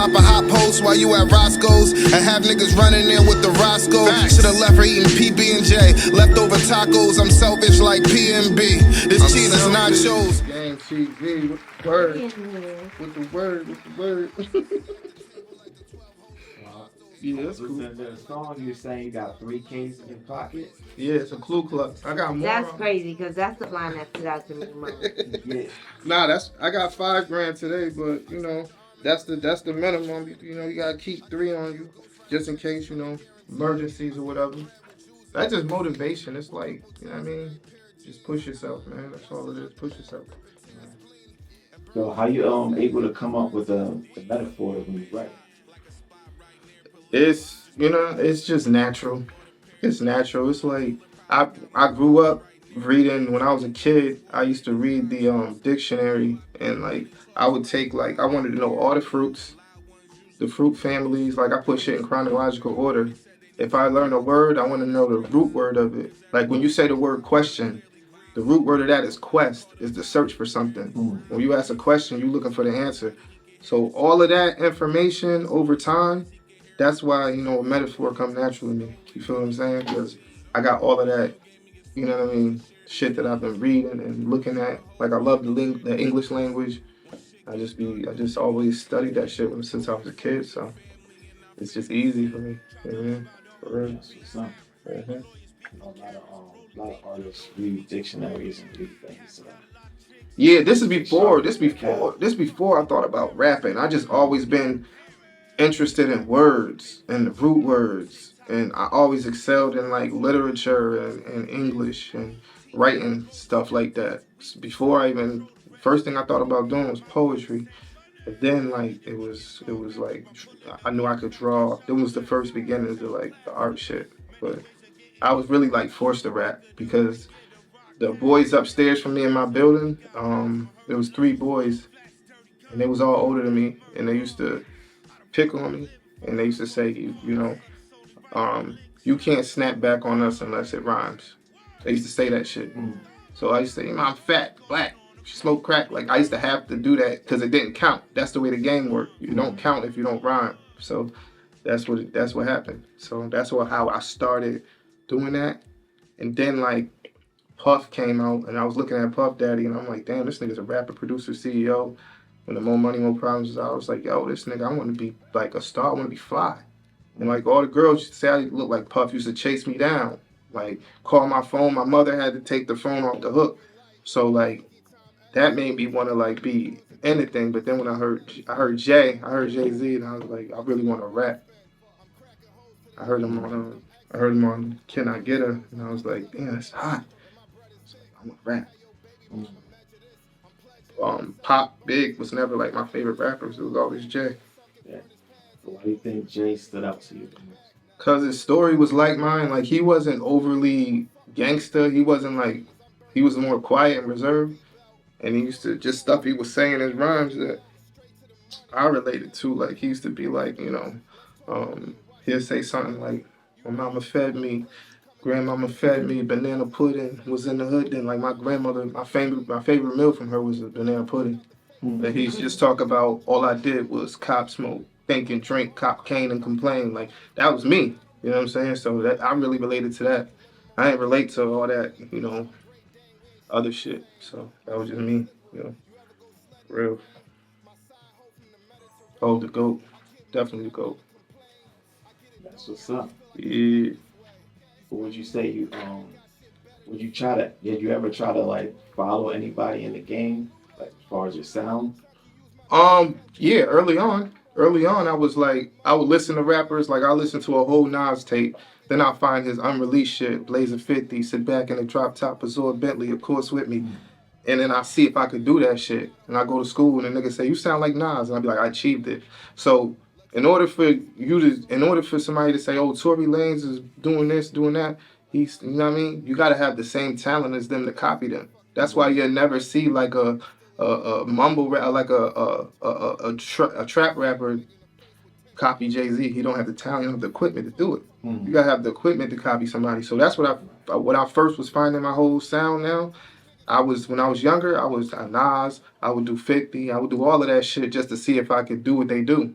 drop a hot post while you at Roscoe's and have niggas running in with the Roscoe. Should've left her eating PB&J, leftover tacos. I'm selfish like P&B. This cheese is nachos. Gang TV, with the word, with the word, with the word. Yeah, that's cool. Listening to the song, you're saying you got 3 K's in your pocket? Yeah, it's a Ku Klux. I got more. That's crazy, because that's the line that stood out to me most. Yeah. Nah, I got $5 today, but you know, that's the minimum. You know, you gotta keep 3 on you, just in case, you know, emergencies or whatever. That's just motivation. It's like, you know what I mean? Just push yourself, man. That's all it is. Push yourself. So how you able to come up with the metaphor when you write? It's, you know, it's just natural. It's natural. It's like I grew up reading when I was a kid. I used to read the dictionary, and like I would take, like, I wanted to know all the fruits, the fruit families. Like I put shit in chronological order. If I learn a word, I want to know the root word of it. Like when you say the word question, the root word of that is quest, is the search for something. When you ask a question, you're looking for the answer. So all of that information over time, that's why, you know, a metaphor come naturally to me. You feel what I'm saying? Because I got all of that, you know what I mean, shit that I've been reading and looking at. Like I love the English language. I just always studied that shit since I was a kid. So it's just easy for me. You know what I mean? For real. That's what's up. You know, a lot of artists read dictionaries and read things. So. Yeah, this is before I thought about rapping. I just always been interested in words and the root words, and I always excelled in like literature and English and writing stuff like that. Before first thing I thought about doing was poetry. And then like it was like I knew I could draw. It was the first beginnings of like the art shit. But I was really like forced to rap because the boys upstairs from me in my building, there was 3 boys, and they was all older than me, and they used to pick on me, and they used to say, you know, you can't snap back on us unless it rhymes. They used to say that shit. So I used to say, I'm fat, black, smoke crack. Like I used to have to do that because it didn't count. That's the way the game worked. You don't count if you don't rhyme. So that's what happened. So that's how I started doing that. And then like Puff came out, and I was looking at Puff Daddy, and I'm like, damn, this nigga's a rapper, producer, CEO. When the More Money, More Problems was out, I was like, yo, this nigga, I want to be like a star. I want to be fly. And like all the girls used to say I look like Puff, used to chase me down. Like call my phone. My mother had to take the phone off the hook. So like that made me want to like be anything. But then when I heard Jay-Z, and I was like, I really want to rap. I heard him on Can I Get Her? And I was like, damn, that's hot. So I want to rap. Pop Big was never like my favorite rappers. It was always Jay. Yeah. But why do you think Jay stood out to you? Cause his story was like mine. Like he wasn't overly gangster. He was more quiet and reserved. And he used to just stuff he was saying in his rhymes that I related to. Like he used to be like, you know, he'll say something like, "My mama fed me, grandmama fed me banana pudding. Was in the hood then. Like my grandmother, my favorite meal from her was a banana pudding." But he just talk about all I did was cop smoke, think and drink, cop cane and complain. Like that was me. You know what I'm saying? So that I really related to that. I ain't relate to all that, you know, other shit. So that was just me, you know, for real. Oh, the GOAT. Definitely the GOAT. That's what's up. Yeah. What would you say did you ever try to like follow anybody in the game, like as far as your sound? Yeah, early on, I was like, I would listen to rappers, like I listened to a whole Nas tape, then I'll find his unreleased shit, Blazer 50, sit back in the drop top, absorb Bentley, of course with me, and then I see if I could do that shit, and I go to school, and the nigga say, you sound like Nas, and I'll be like, I achieved it. So, in order for somebody to say, oh, Tory Lanez is doing this, doing that, you know what I mean? You gotta have the same talent as them to copy them. That's why you'll never see like a mumble rap, like a trap rapper copy Jay-Z. He don't have the talent, he don't have the equipment to do it. You gotta have the equipment to copy somebody. So that's what I first was finding my whole sound now. When I was younger, I was Nas, I would do 50, I would do all of that shit just to see if I could do what they do.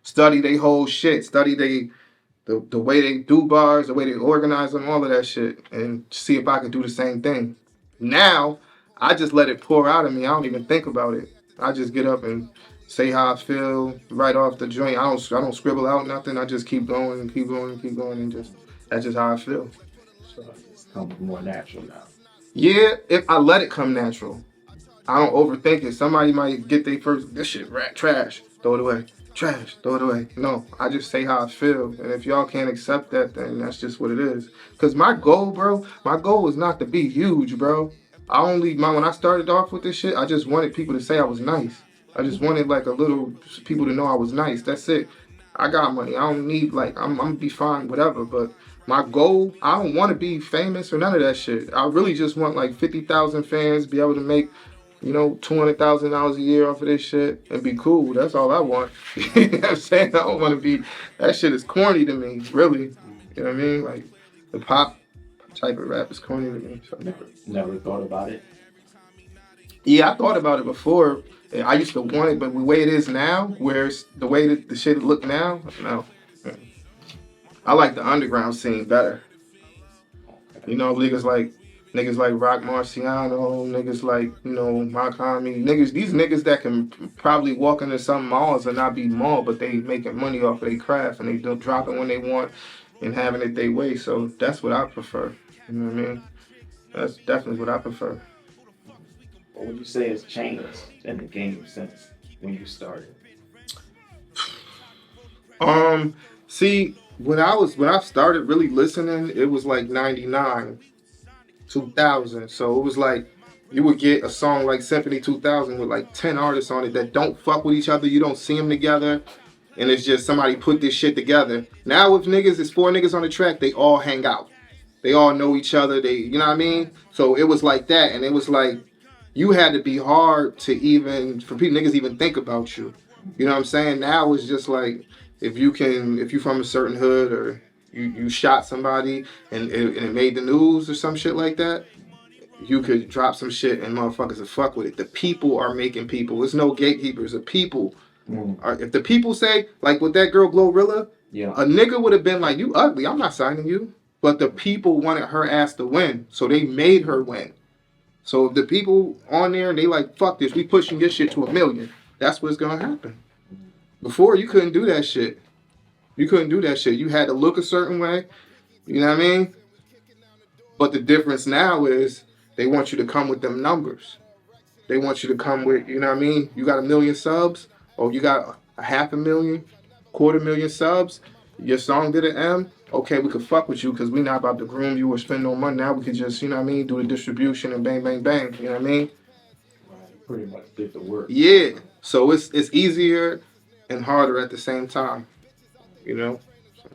Study they whole shit. Study the way they do bars, the way they organize them, all of that shit, and see if I can do the same thing. Now, I just let it pour out of me. I don't even think about it. I just get up and say how I feel right off the joint. I don't scribble out nothing. I just keep going and keep going and keep going, and just that's just how I feel. So it's coming more natural now. Yeah, if I let it come natural. I don't overthink it. Somebody might get their first, this shit rat trash, throw it away. Trash, throw it away. No, I just say how I feel. And if y'all can't accept that, then that's just what it is. Because my goal, bro, my goal was not to be huge, bro. When I started off with this shit, I just wanted people to say I was nice. I just wanted like a little people to know I was nice. That's it. I got money. I don't need like, I'm gonna be fine, whatever. But my goal, I don't want to be famous or none of that shit. I really just want like 50,000 fans, be able to make $200,000 a year off of this shit and be cool. That's all I want. You know what I'm saying? I don't want to be, that shit is corny to me, really. You know what I mean? Like, the pop type of rap is corny to me. So. Never thought about it? Yeah, I thought about it before. I used to want it, but the way it is now, where it's the way that the shit look now, no. I like the underground scene better. You know, niggas like Rock Marciano, niggas like, Makami, these niggas that can probably walk into some malls and not be mall, but they making money off of their craft and they don't drop it when they want and having it their way. So that's what I prefer. You know what I mean? That's definitely what I prefer. What would you say has changed in the game since when you started? See, when I started really listening, it was like 99. 2000. So it was like you would get a song like Symphony 2000 with like 10 artists on it that don't fuck with each other. You don't see them together. And it's just somebody put this shit together. Now with niggas, it's 4 niggas on the track. They all hang out. They all know each other. You know what I mean? So it was like that. And it was like you had to be hard to for people niggas even think about you. You know what I'm saying? Now it's just like if you from a certain hood or you shot somebody and it made the news or some shit like that, you could drop some shit and motherfuckers will fuck with it. The people are making people. There's no gatekeepers. The people are, if the people say, like with that girl Glorilla, a nigga would have been like, you ugly, I'm not signing you. But the people wanted her ass to win, so they made her win. So if the people on there and they like, fuck this, we pushing this shit to 1 million, that's what's gonna happen. Before, you couldn't do that shit. You couldn't do that shit. You had to look a certain way. You know what I mean? But the difference now is they want you to come with them numbers. They want you to come with, you know what I mean? You got 1 million subs, or you got a 500,000, 250,000 subs. Your song did an M. Okay, we could fuck with you because we not about to groom you or spend no money. Now we could just, you know what I mean, do the distribution and bang, bang, bang. You know what I mean? Right, pretty much did the work. Yeah. So it's easier and harder at the same time. You know? So,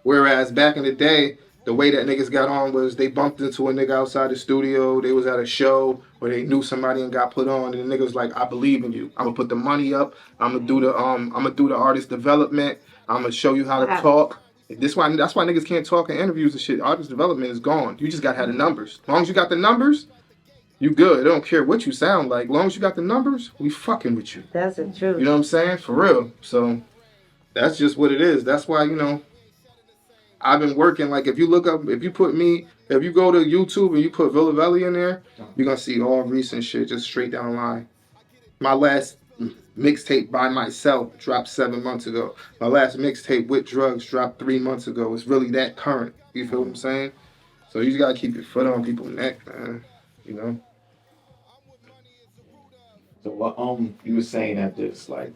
whereas back in the day, the way that niggas got on was they bumped into a nigga outside the studio, they was at a show, or they knew somebody and got put on, and the nigga was like, I believe in you. I'm gonna put the money up, I'm gonna do the artist development, I'm gonna show you how to talk. That's why niggas can't talk in interviews and shit. Artist development is gone. You just gotta have the numbers. As long as you got the numbers, you good. I don't care what you sound like. As long as you got the numbers, we fucking with you. That's the truth. You know what I'm saying? For real. So that's just what it is. That's why, I've been working. Like if you go to YouTube and you put Velli in there, you're gonna see all recent shit just straight down the line. My last mixtape by myself dropped 7 months ago. My last mixtape with drugs dropped 3 months ago. It's really that current. You feel what I'm saying? So you just gotta keep your foot on people's neck, man. You know. So what you were saying that there's like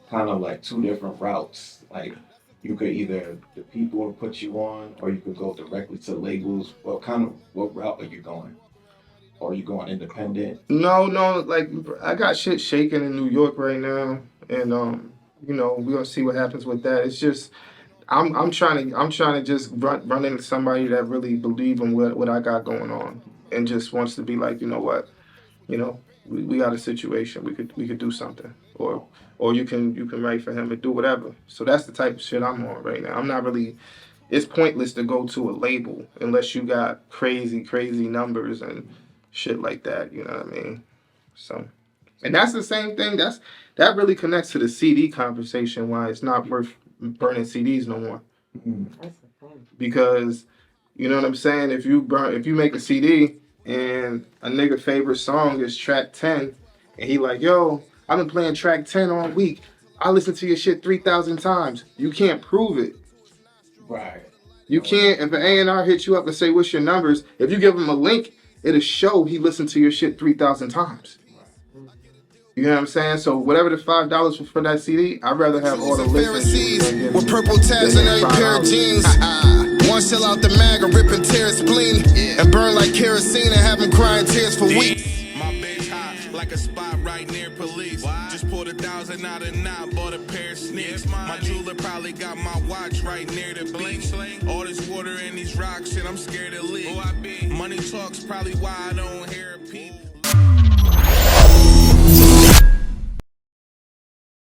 kind of like 2 different routes. Like you could either the people will put you on, or you could go directly to labels. What route are you going? Or are you going independent? No, like I got shit shaking in New York right now, and we're gonna see what happens with that. It's just I'm trying to just run into somebody that really believe in what I got going on, and just wants to be like, you know what, we got a situation, we could do something, or you can write for him and do whatever. So that's the type of shit I'm on right now. I'm not really. It's pointless to go to a label unless you got crazy numbers and shit like that. You know what I mean? So And that's the same thing. That really connects to the CD conversation. Why it's not worth burning CDs no more. That's a fact. Because you know what I'm saying. If you make a CD and a nigga favorite song is track 10, and he like, yo, I've been playing track 10 all week. I listened to your shit 3,000 times. You can't prove it. Right. You can't. If an A&R hits you up and say, what's your numbers? If you give him a link, it'll show he listened to your shit 3,000 times. You know what I'm saying? So whatever the $5 for that CD, I'd rather have all the Pharisees listens with purple tabs on every pair of jeans. One shell out the mag and rip and tear his spleen and burn like kerosene and have him crying tears for weeks. My bitch hot like a spot right near police. Just pulled 1,000 out and now bought a pair of sneaks. My jeweler probably got my watch right near the bleach. All this water and these rocks and I'm scared to leak. Money talks probably why I don't hear a peep.